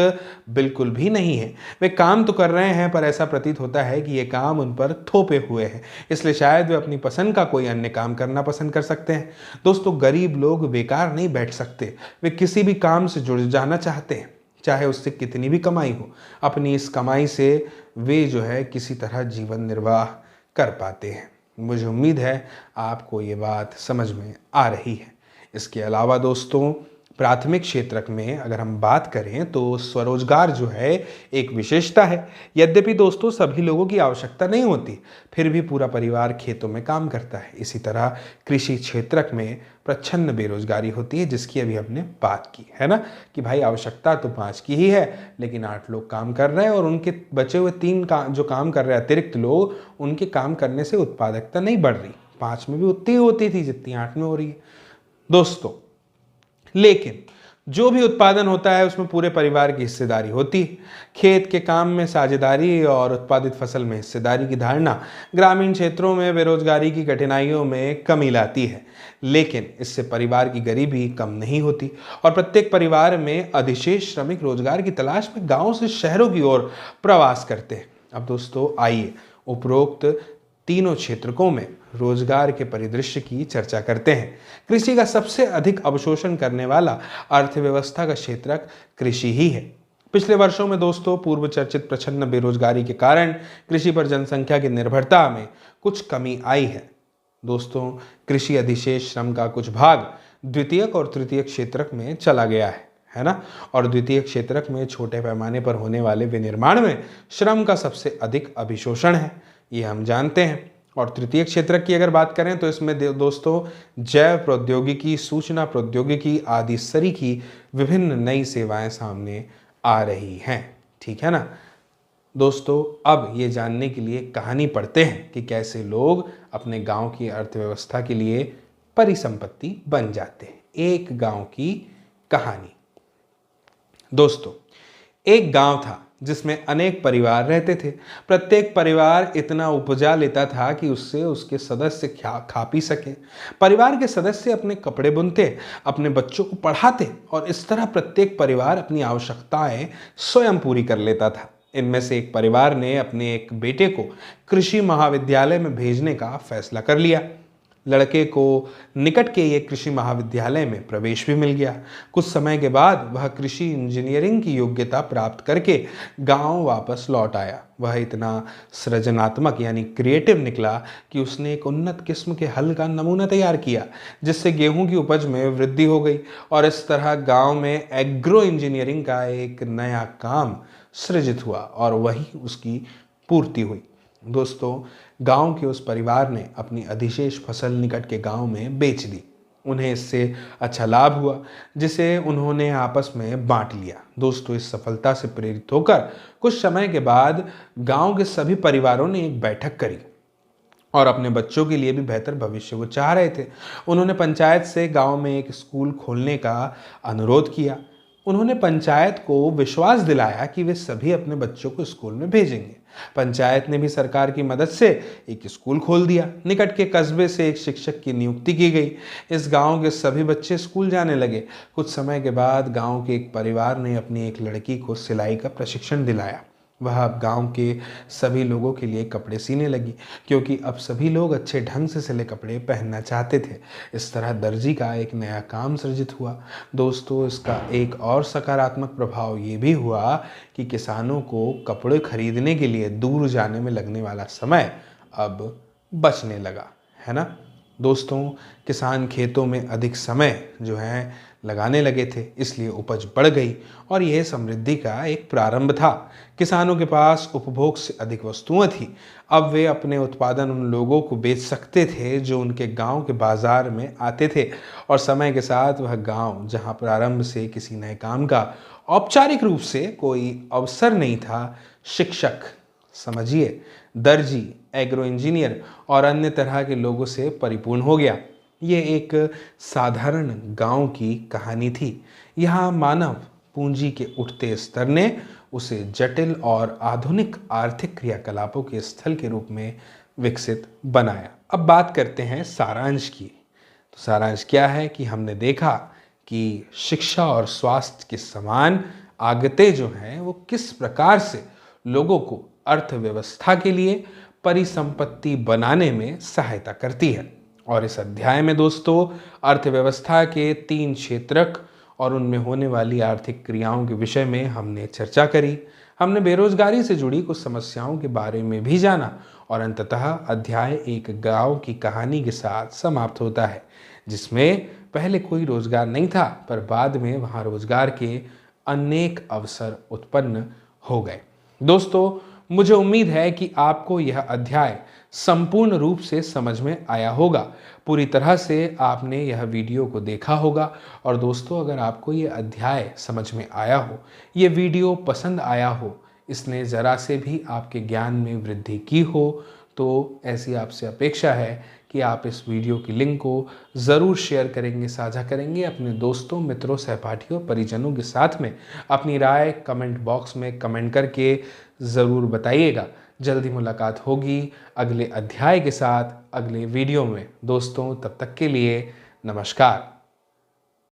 बिल्कुल भी नहीं है। वे काम तो कर रहे हैं पर ऐसा प्रतीत होता है कि ये काम उन पर थोपे हुए हैं, इसलिए शायद वे अपनी पसंद का कोई अन्य काम करना पसंद कर सकते हैं। दोस्तों, गरीब लोग बेकार नहीं बैठ सकते, वे किसी भी काम से जुड़ जाना चाहते हैं, चाहे उससे कितनी भी कमाई हो। अपनी इस कमाई से वे जो है किसी तरह जीवन निर्वाह कर पाते हैं। मुझे उम्मीद है आपको ये बात समझ में आ रही है। इसके अलावा दोस्तों, प्राथमिक क्षेत्र में अगर हम बात करें तो स्वरोजगार जो है एक विशेषता है। यद्यपि दोस्तों सभी लोगों की आवश्यकता नहीं होती, फिर भी पूरा परिवार खेतों में काम करता है। इसी तरह कृषि क्षेत्र में प्रच्छन्न बेरोजगारी होती है, जिसकी अभी हमने बात की है ना, कि भाई आवश्यकता तो 5 की ही है, लेकिन 8 लोग काम कर रहे हैं और उनके बचे हुए 3 जो काम कर रहे हैं अतिरिक्त लोग, उनके काम करने से उत्पादकता नहीं बढ़ रही। 5 में भी उतनी ही होती थी जितनी 8 में हो रही है दोस्तों। लेकिन जो भी उत्पादन होता है उसमें पूरे परिवार की हिस्सेदारी होती है। खेत के काम में साझेदारी और उत्पादित फसल में हिस्सेदारी की धारणा ग्रामीण क्षेत्रों में बेरोजगारी की कठिनाइयों में कमी लाती है, लेकिन इससे परिवार की गरीबी कम नहीं होती और प्रत्येक परिवार में अधिशेष श्रमिक रोजगार की तलाश में गांवों से शहरों की ओर प्रवास करते हैं। अब दोस्तों आइए उपरोक्त तीनों क्षेत्रकों में रोजगार के परिदृश्य की चर्चा करते हैं। कृषि का सबसे अधिक अवशोषण करने वाला अर्थव्यवस्था का क्षेत्र कृषि ही है। पिछले वर्षों में दोस्तों पूर्व चर्चित प्रच्छन्न बेरोजगारी के कारण कृषि पर जनसंख्या की निर्भरता में कुछ कमी आई है। दोस्तों, कृषि अधिशेष श्रम का कुछ भाग द्वितीयक और तृतीयक क्षेत्रक में चला गया है ना, और द्वितीय क्षेत्रक में छोटे पैमाने पर होने वाले विनिर्माण में श्रम का सबसे अधिक अभिशोषण है, ये हम जानते हैं। और तृतीय क्षेत्र की अगर बात करें तो इसमें दोस्तों जैव प्रौद्योगिकी, सूचना प्रौद्योगिकी आदि सरीखी विभिन्न नई सेवाएं सामने आ रही हैं। ठीक है ना दोस्तों, अब ये जानने के लिए कहानी पढ़ते हैं कि कैसे लोग अपने गांव की अर्थव्यवस्था के लिए परिसंपत्ति बन जाते हैं। एक गांव की कहानी। दोस्तों, एक गांव था जिसमें अनेक परिवार रहते थे। प्रत्येक परिवार इतना उपजा लेता था कि उससे उसके सदस्य खा पी सके। परिवार के सदस्य अपने कपड़े बुनते, अपने बच्चों को पढ़ाते और इस तरह प्रत्येक परिवार अपनी आवश्यकताएं स्वयं पूरी कर लेता था। इनमें से एक परिवार ने अपने एक बेटे को कृषि महाविद्यालय में भेजने का फैसला कर लिया। लड़के को निकट के ये कृषि महाविद्यालय में प्रवेश भी मिल गया। कुछ समय के बाद वह कृषि इंजीनियरिंग की योग्यता प्राप्त करके गांव वापस लौट आया। वह इतना सृजनात्मक यानी क्रिएटिव निकला कि उसने एक उन्नत किस्म के हल का नमूना तैयार किया, जिससे गेहूं की उपज में वृद्धि हो गई और इस तरह गांव में एग्रो इंजीनियरिंग का एक नया काम सृजित हुआ और वही उसकी पूर्ति हुई। दोस्तों, गांव के उस परिवार ने अपनी अधिशेष फसल निकट के गांव में बेच दी। उन्हें इससे अच्छा लाभ हुआ, जिसे उन्होंने आपस में बांट लिया। दोस्तों, इस सफलता से प्रेरित होकर कुछ समय के बाद गांव के सभी परिवारों ने एक बैठक करी और अपने बच्चों के लिए भी बेहतर भविष्य वो चाह रहे थे। उन्होंने पंचायत से गांव में एक स्कूल खोलने का अनुरोध किया। उन्होंने पंचायत को विश्वास दिलाया कि वे सभी अपने बच्चों को स्कूल में भेजेंगे। पंचायत ने भी सरकार की मदद से एक स्कूल खोल दिया। निकट के कस्बे से एक शिक्षक की नियुक्ति की गई। इस गांव के सभी बच्चे स्कूल जाने लगे। कुछ समय के बाद गांव के एक परिवार ने अपनी एक लड़की को सिलाई का प्रशिक्षण दिलाया। वह अब गांव के सभी लोगों के लिए कपड़े सीने लगी, क्योंकि अब सभी लोग अच्छे ढंग से सिले कपड़े पहनना चाहते थे। इस तरह दर्जी का एक नया काम सृजित हुआ। दोस्तों, इसका एक और सकारात्मक प्रभाव ये भी हुआ कि किसानों को कपड़े खरीदने के लिए दूर जाने में लगने वाला समय अब बचने लगा, है ना। दोस्तों, किसान खेतों में अधिक समय जो है लगाने लगे थे, इसलिए उपज बढ़ गई और यह समृद्धि का एक प्रारंभ था। किसानों के पास उपभोग से अधिक वस्तुएं थी। अब वे अपने उत्पादन उन लोगों को बेच सकते थे जो उनके गांव के बाजार में आते थे, और समय के साथ वह गांव, जहां प्रारंभ से किसी नए काम का औपचारिक रूप से कोई अवसर नहीं था, शिक्षक, समझिए, दर्जी, एग्रो इंजीनियर और अन्य तरह के लोगों से परिपूर्ण हो गया। ये एक साधारण गांव की कहानी थी। यहाँ मानव पूंजी के उठते स्तर ने उसे जटिल और आधुनिक आर्थिक क्रियाकलापों के स्थल के रूप में विकसित बनाया। अब बात करते हैं सारांश की। तो सारांश क्या है कि हमने देखा कि शिक्षा और स्वास्थ्य के समान आगतें जो हैं वो किस प्रकार से लोगों को अर्थव्यवस्था के लिए परिसंपत्ति बनाने में सहायता करती है। और इस अध्याय में दोस्तों अर्थव्यवस्था के 3 क्षेत्रक और उनमें होने वाली आर्थिक क्रियाओं के विषय में हमने चर्चा करी। हमने बेरोजगारी से जुड़ी कुछ समस्याओं के बारे में भी जाना और अंततः अध्याय एक गांव की कहानी के साथ समाप्त होता है, जिसमें पहले कोई रोजगार नहीं था, पर बाद में वहां रोजगार के अनेक अवसर उत्पन्न हो गए। दोस्तों, मुझे उम्मीद है कि आपको यह अध्याय संपूर्ण रूप से समझ में आया होगा। पूरी तरह से आपने यह वीडियो को देखा होगा। और दोस्तों, अगर आपको यह अध्याय समझ में आया हो, ये वीडियो पसंद आया हो, इसने ज़रा से भी आपके ज्ञान में वृद्धि की हो, तो ऐसी आपसे अपेक्षा है कि आप इस वीडियो की लिंक को ज़रूर शेयर करेंगे, साझा करेंगे अपने दोस्तों, मित्रों, सहपाठियों, परिजनों के साथ में। अपनी राय कमेंट बॉक्स में कमेंट करके ज़रूर बताइएगा। जल्दी मुलाकात होगी अगले अध्याय के साथ, अगले वीडियो में। दोस्तों, तब तक के लिए नमस्कार।